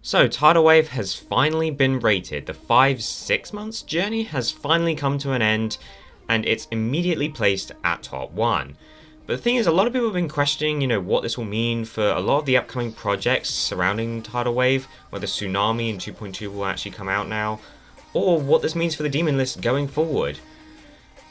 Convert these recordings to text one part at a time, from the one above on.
So, Tidal Wave has finally been rated. The 5-6 months journey has finally come to an end, and it's immediately placed at top 1. But the thing is, a lot of people have been questioning, what this will mean for a lot of the upcoming projects surrounding Tidal Wave, whether Tsunami and 2.2 will actually come out now, or what this means for the demon list going forward.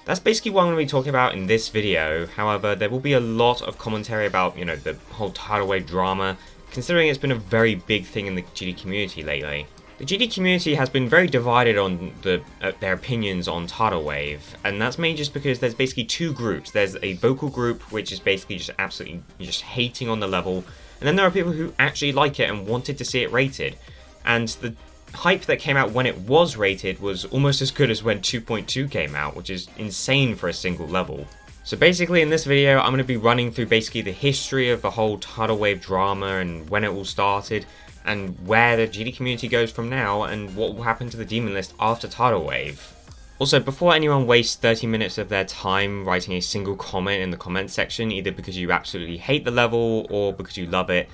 That's basically what I'm going to be talking about in this video. However, there will be a lot of commentary about, the whole Tidal Wave drama, considering it's been a very big thing in the GD community lately. The GD community has been very divided on their opinions on Tidal Wave, and that's mainly just because there's basically two groups. There's a vocal group, which is basically just absolutely just hating on the level, and then there are people who actually like it and wanted to see it rated. And the hype that came out when it was rated was almost as good as when 2.2 came out, which is insane for a single level. So basically in this video I'm going to be running through basically the history of the whole Tidal Wave drama and when it all started, and where the GD community goes from now, and what will happen to the demon list after Tidal Wave. Also, before anyone wastes 30 minutes of their time writing a single comment in the comment section, either because you absolutely hate the level or because you love it,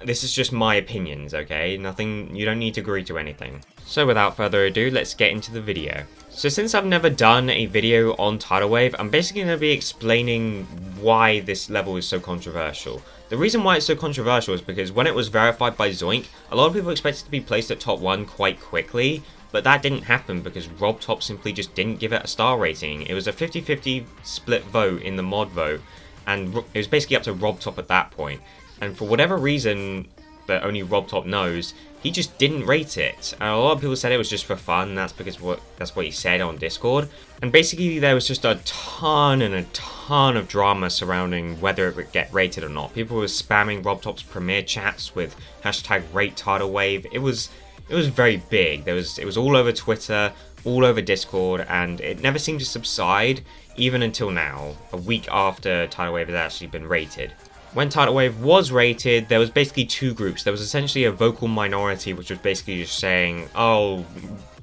this is just my opinions, okay? You don't need to agree to anything. So without further ado, let's get into the video. So since I've never done a video on Tidal Wave, I'm basically going to be explaining why this level is so controversial. The reason why it's so controversial is because when it was verified by Zoink, a lot of people expected it to be placed at top 1 quite quickly, but that didn't happen because RobTop simply just didn't give it a star rating. It was a 50-50 split vote in the mod vote, and it was basically up to RobTop at that point. And for whatever reason that only RobTop knows, he just didn't rate it. And a lot of people said it was just for fun. That's because that's what he said on Discord. And basically there was just a ton of drama surrounding whether it would get rated or not. People were spamming RobTop's premiere chats with hashtag #RateTidalWave. It was very big. It was all over Twitter, all over Discord, and it never seemed to subside even until now, a week after Tidal Wave has actually been rated. When Tidal Wave was rated, there was basically two groups. There was essentially a vocal minority, which was basically just saying, oh,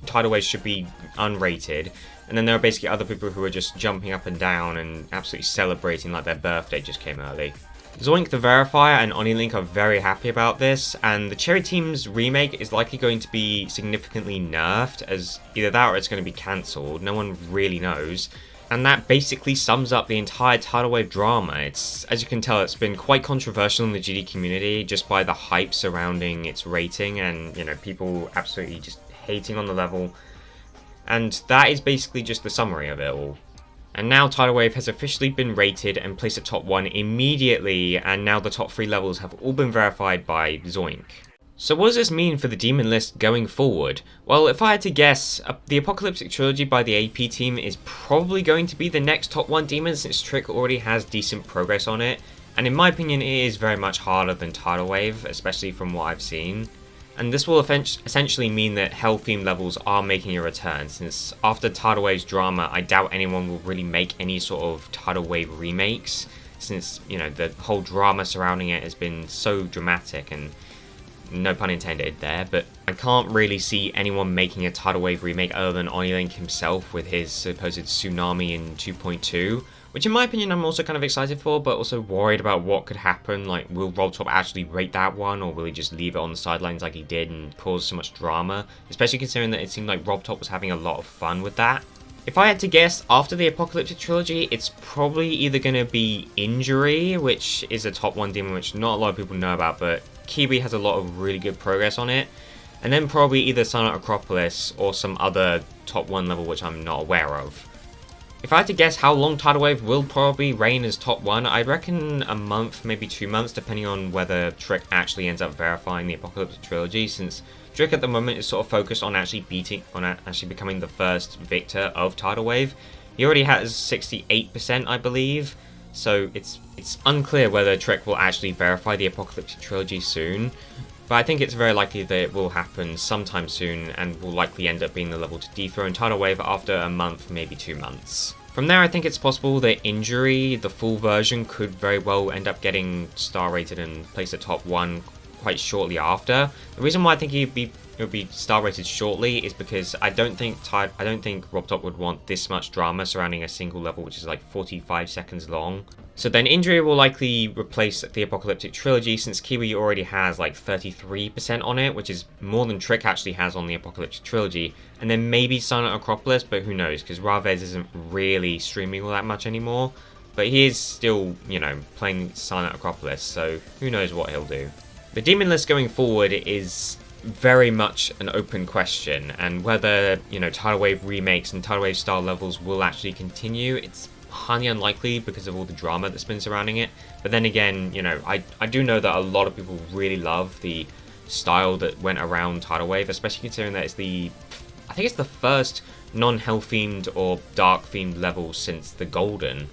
Tidal Wave should be unrated. And then there were basically other people who were just jumping up and down and absolutely celebrating like their birthday just came early. Zoink the Verifier and OniLink are very happy about this, and the Cherry Team's remake is likely going to be significantly nerfed, as either that or it's going to be cancelled. No one really knows. And that basically sums up the entire Tidal Wave drama. As you can tell, it's been quite controversial in the GD community just by the hype surrounding its rating and, people absolutely just hating on the level. And that is basically just the summary of it all. And now Tidal Wave has officially been rated and placed at top 1 immediately, and now the top 3 levels have all been verified by Zoink. So what does this mean for the demon list going forward? Well, if I had to guess, the Apocalyptic Trilogy by the AP team is probably going to be the next top 1 demon since Trick already has decent progress on it, and in my opinion it is very much harder than Tidal Wave, especially from what I've seen. And this will essentially mean that Hell theme levels are making a return, since after Tidal Wave's drama I doubt anyone will really make any sort of Tidal Wave remakes, since the whole drama surrounding it has been so dramatic, and no pun intended there, but I can't really see anyone making a Tidal Wave remake other than OniLink himself with his supposed Tsunami in 2.2, which in my opinion I'm also kind of excited for, but also worried about what could happen. Like, will RobTop actually rate that one, or will he just leave it on the sidelines like he did and cause so much drama, especially considering that it seemed like RobTop was having a lot of fun with that. If I had to guess, after the Apocalyptic Trilogy, it's probably either going to be Injury, which is a top 1 demon which not a lot of people know about, but Kiwi has a lot of really good progress on it, and then probably either Silent Acropolis or some other top 1 level which I'm not aware of. If I had to guess how long Tidal Wave will probably reign as top 1, I'd reckon a month, maybe 2 months, depending on whether Trick actually ends up verifying the Apocalyptic Trilogy, since Trick at the moment is sort of focused on actually becoming the first victor of Tidal Wave. He already has 68%, I believe, so it's unclear whether Trick will actually verify the Apocalyptic Trilogy soon, but I think it's very likely that it will happen sometime soon and will likely end up being the level to dethrone Tidal Wave after a month, maybe 2 months. From there, I think it's possible that Injury, the full version, could very well end up getting star rated and placed at top 1 quite shortly after. The reason why I think it would be star rated shortly is because I don't think RobTop would want this much drama surrounding a single level, which is like 45 seconds long. So then Injury will likely replace the Apocalyptic Trilogy, since Kiwi already has like 33% on it, which is more than Trick actually has on the Apocalyptic Trilogy. And then maybe Silent Acropolis, but who knows, because Ravez isn't really streaming all that much anymore. But he is still, you know, playing Silent Acropolis, so who knows what he'll do. The demon list going forward is very much an open question, and whether, you know, Tidal Wave remakes and Tidal Wave style levels will actually continue, it's highly unlikely because of all the drama that's been surrounding it. But then again, you know, I do know that a lot of people really love the style that went around Tidal Wave, especially considering that I think it's the first non-hell themed or dark themed level since the Golden,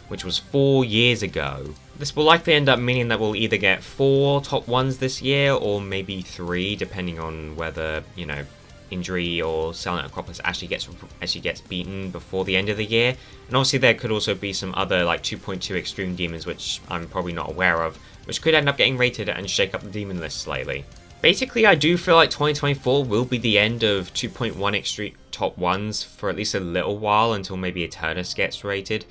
which was 4 years ago. This will likely end up meaning that we'll either get 4 top 1s this year, or maybe 3, depending on whether, you know, Injury or Silent Acropolis actually gets beaten before the end of the year. And obviously there could also be some other like 2.2 extreme demons, which I'm probably not aware of, which could end up getting rated and shake up the demon list slightly. Basically, I do feel like 2024 will be the end of 2.1 extreme top 1s for at least a little while, until maybe Eternus gets rated.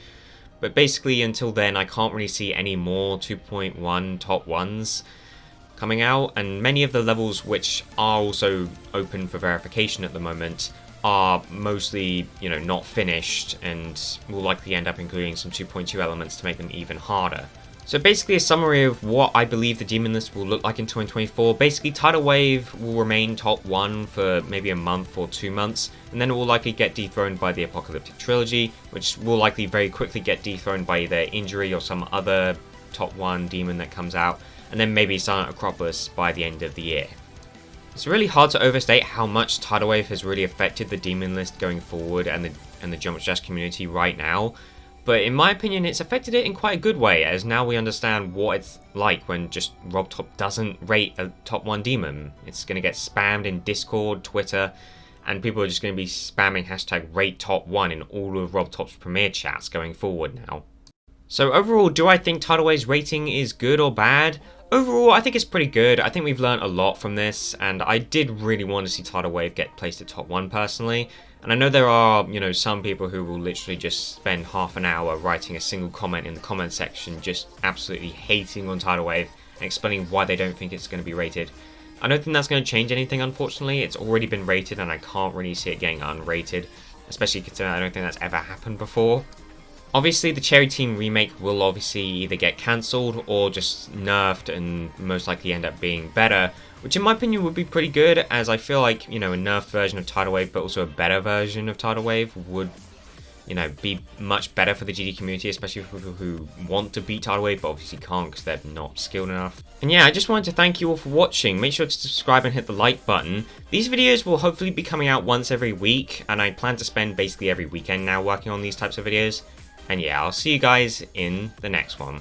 But basically, until then, I can't really see any more 2.1 top 1s coming out, and many of the levels which are also open for verification at the moment are mostly, you know, not finished, and will likely end up including some 2.2 elements to make them even harder. So basically a summary of what I believe the demon list will look like in 2024. Basically, Tidal Wave will remain top 1 for maybe a month or 2 months, and then it will likely get dethroned by the Apocalyptic Trilogy, which will likely very quickly get dethroned by either Injury or some other top 1 demon that comes out, and then maybe Silent Acropolis by the end of the year. It's really hard to overstate how much Tidal Wave has really affected the demon list going forward and the Jump Dash community right now. But in my opinion, it's affected it in quite a good way, as now we understand what it's like when just RobTop doesn't rate a top 1 demon. It's going to get spammed in Discord, Twitter, and people are just going to be spamming hashtag rate top 1 in all of RobTop's premiere chats going forward now. So overall, do I think Tidal Wave's rating is good or bad? Overall, I think it's pretty good. I think we've learned a lot from this, and I did really want to see Tidal Wave get placed at top 1 personally. And I know there are, you know, some people who will literally just spend half an hour writing a single comment in the comment section, just absolutely hating on Tidal Wave and explaining why they don't think it's going to be rated. I don't think that's going to change anything, unfortunately. It's already been rated, and I can't really see it getting unrated, especially considering I don't think that's ever happened before. Obviously, the Cherry Team remake will obviously either get cancelled or just nerfed and most likely end up being better, which in my opinion would be pretty good, as I feel like, you know, a nerfed version of Tidal Wave, but also a better version of Tidal Wave would, you know, be much better for the GD community, especially for people who want to beat Tidal Wave, but obviously can't because they're not skilled enough. And yeah, I just wanted to thank you all for watching. Make sure to subscribe and hit the like button. These videos will hopefully be coming out once every week, and I plan to spend basically every weekend now working on these types of videos. And yeah, I'll see you guys in the next one.